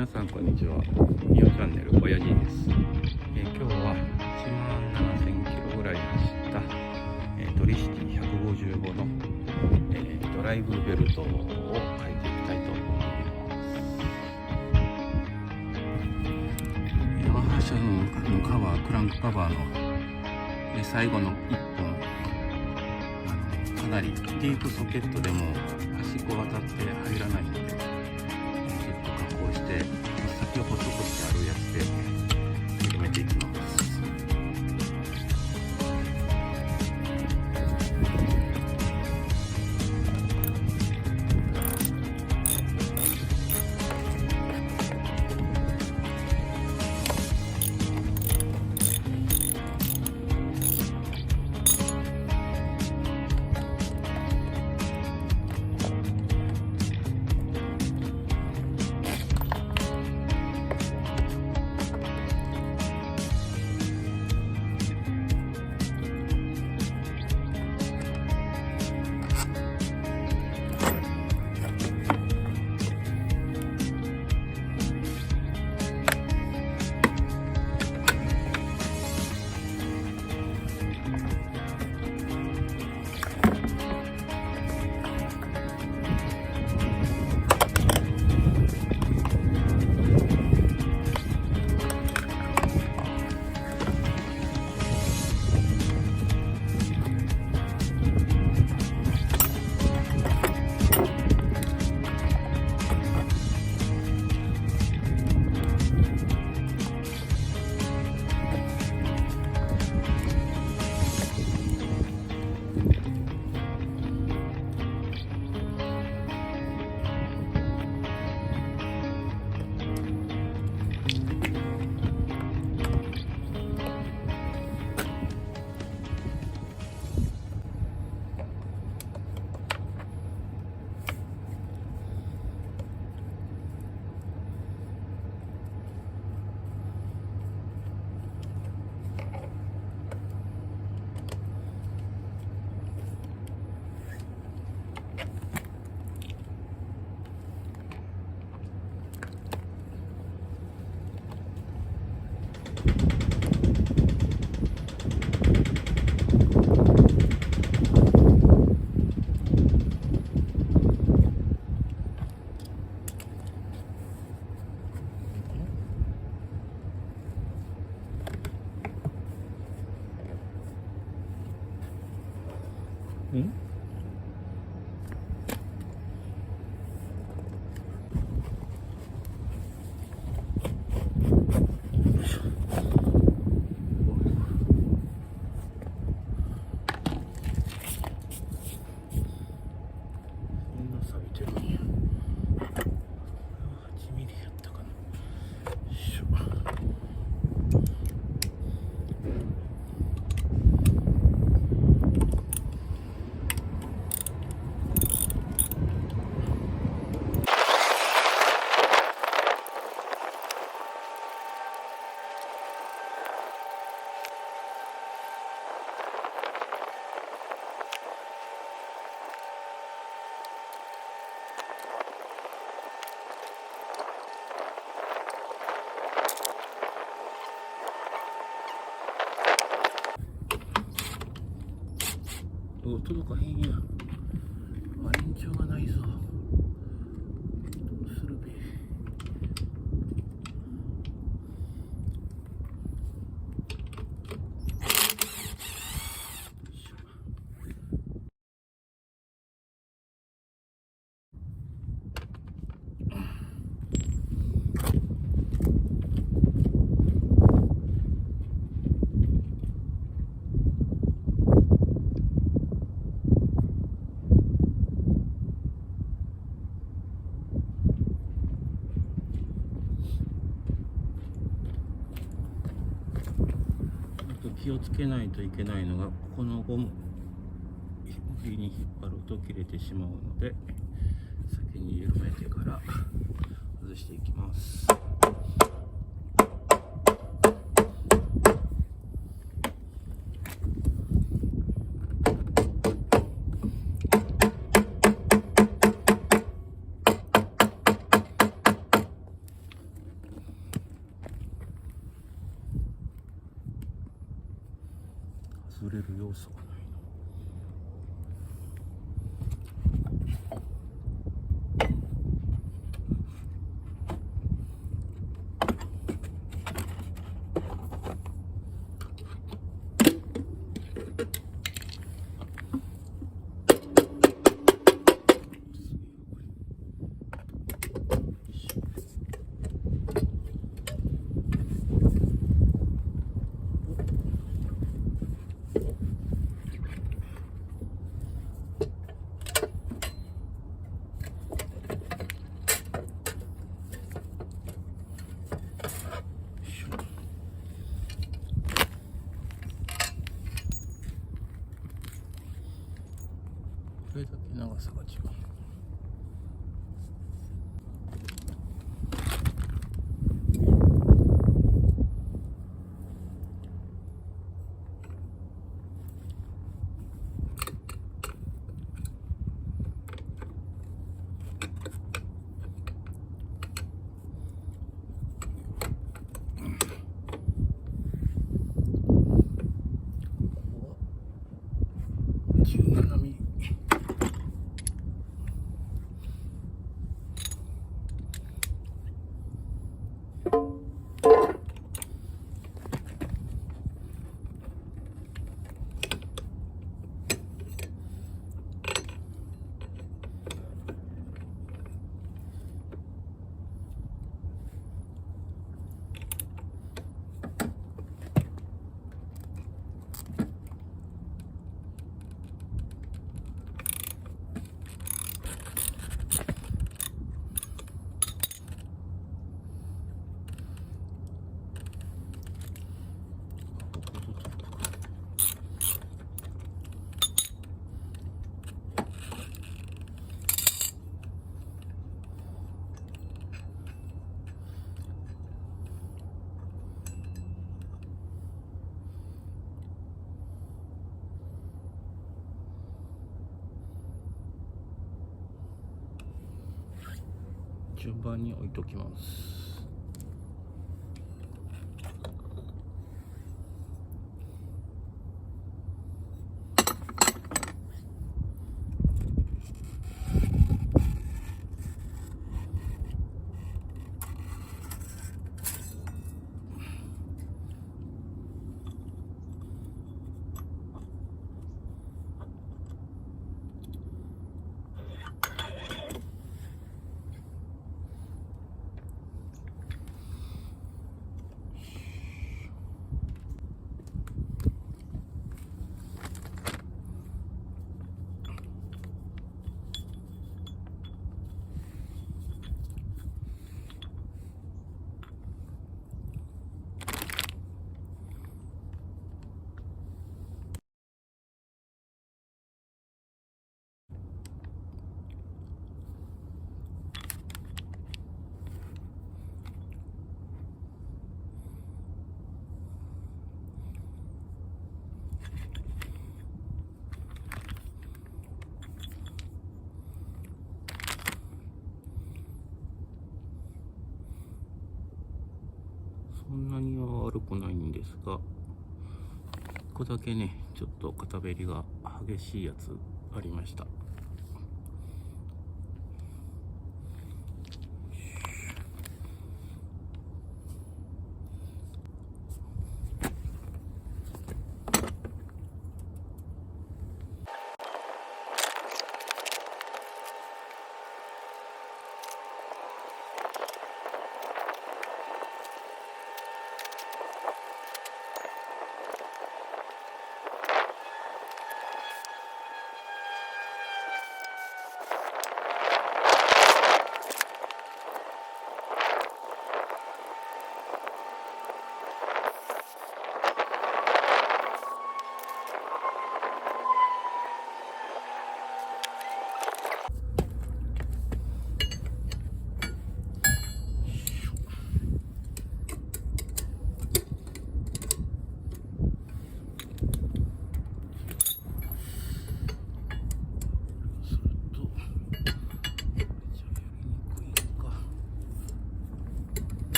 皆さんこんにちは。ニオチャンネル親父です。今日は17000キロぐらい走った、トリシティ155の、ドライブベルトを変えていきたいと思います。ヤマハ車のカバー、クランクカバーの最後の1本かなりディープソケットでも端っこが立って入らないので、ちょっと加工して先を細くしてあるやつで緩めていきます。届かへんや。延長がないぞ。どうするべ。気をつけないといけないのが、このゴム無理に引っ張ると切れてしまうので、先に緩めてから外していきます。れる要素がない。これだけ長さが違う。17ミリ。順番に置いときます。そんなには悪くないんですが、1個だけね、ちょっと片べりが激しいやつありました。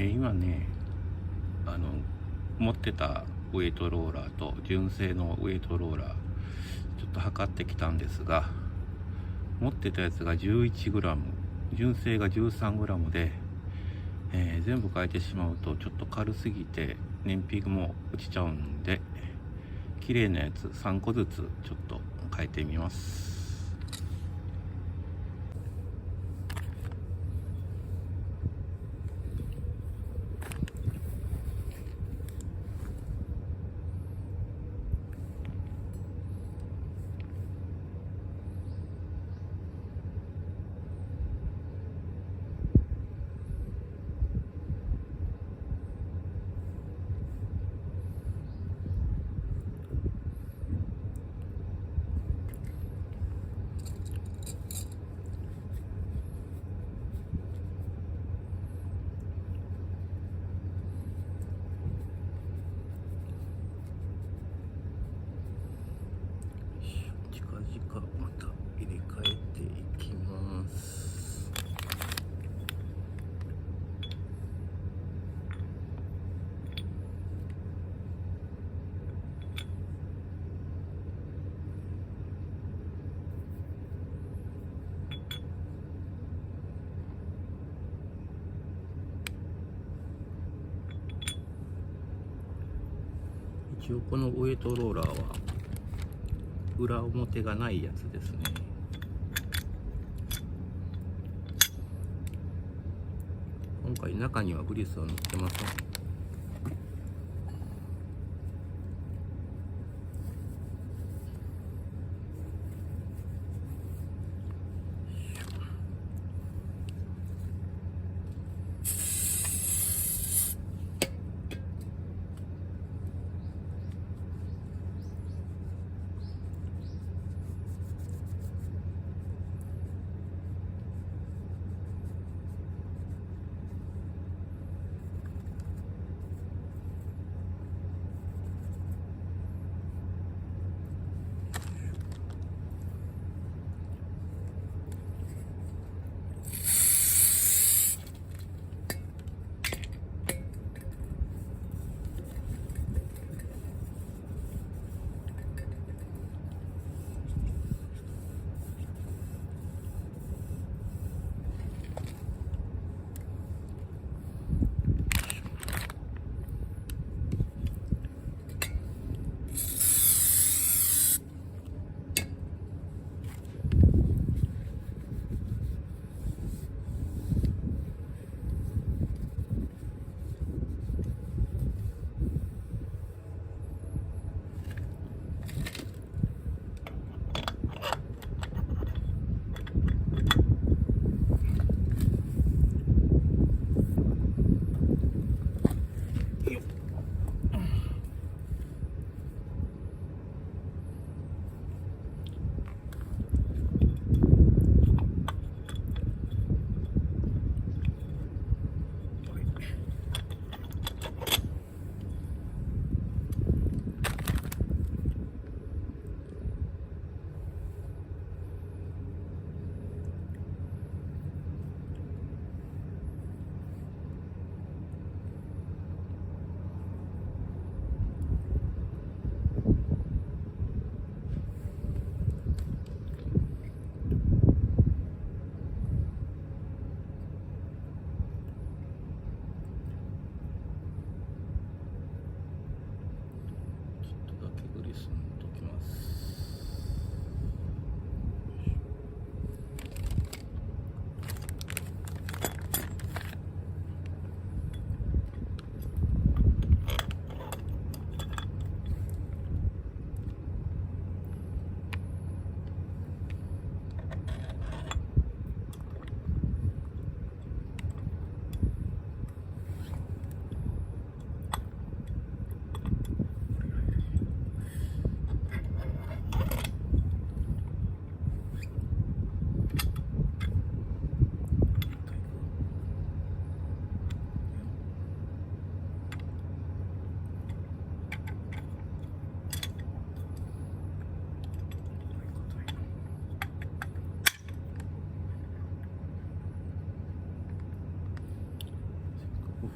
今ね持ってたウエイトローラーと純正のウエイトローラーちょっと測ってきたんですが、持ってたやつが 11g、 純正が 13g で、全部変えてしまうとちょっと軽すぎて燃費も落ちちゃうんで、綺麗なやつ3個ずつちょっと変えてみます。近々また入れ替えていきます。一応このウエイトローラーは裏表がないやつですね。今回中にはグリスを塗ってません。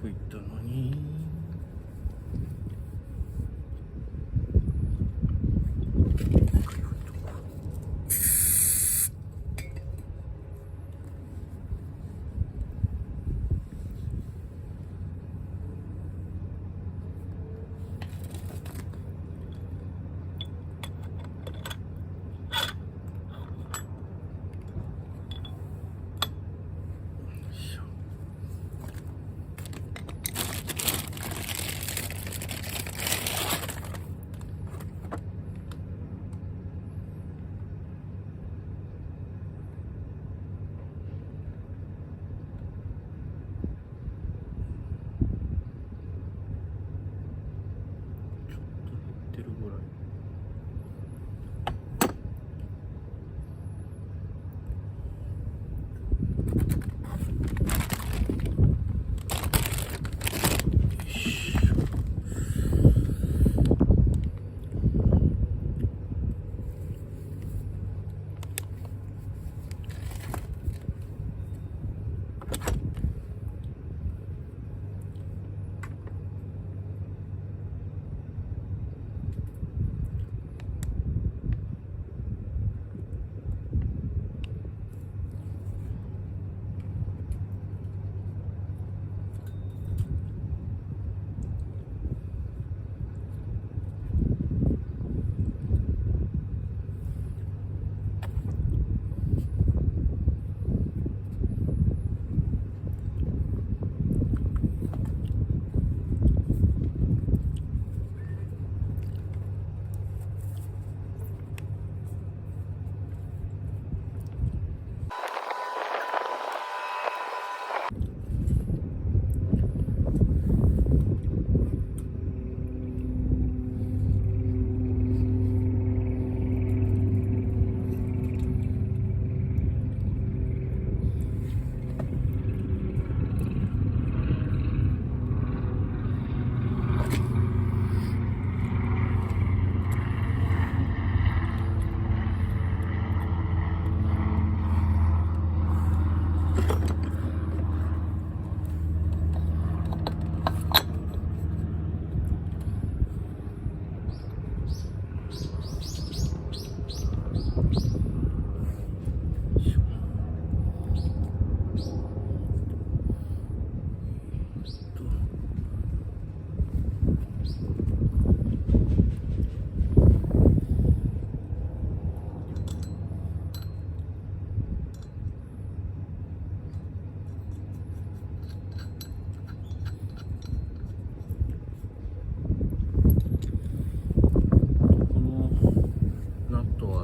吹いたのに。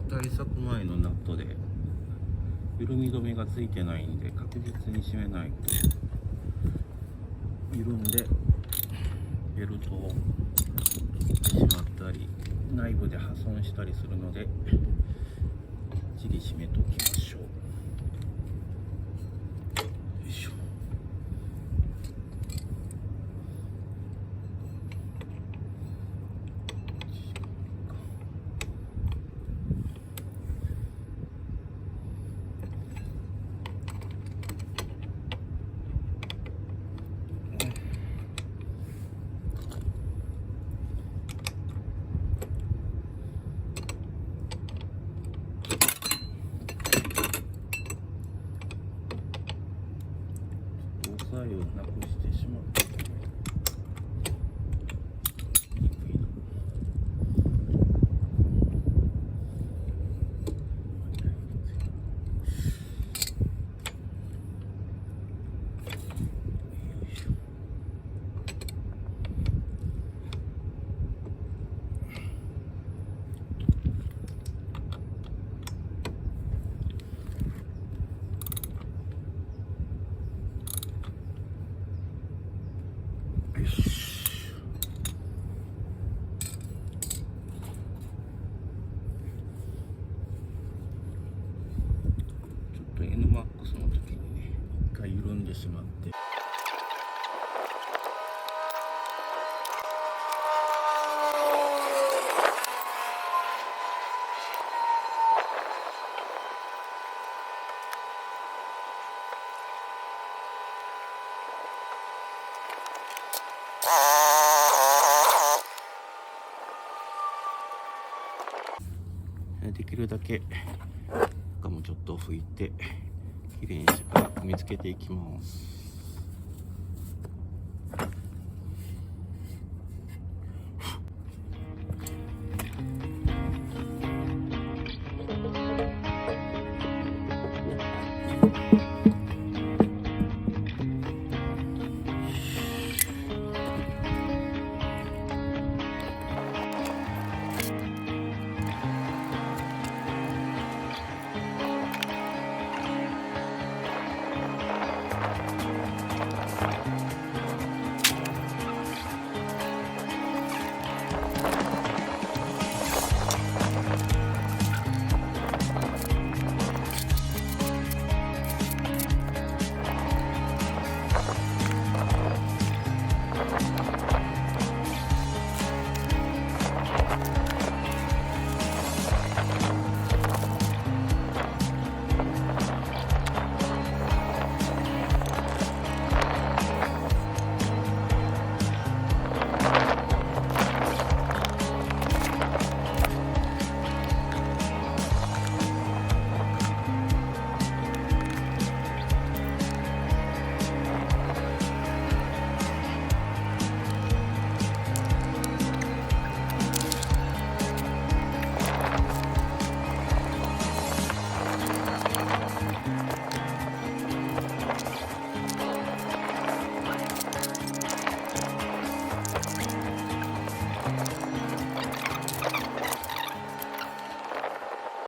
対策前のナットで緩み止めがついてないんで、確実に締めないと緩んでベルトを切ってしまったり内部で破損したりするので、きっちり締めておきましょう。よいしょ。押さえをなくしてしまう。NMAX の時にね、一回緩んでしまって。できるだけ中もちょっと拭いてきれいにしてから見つけていきます。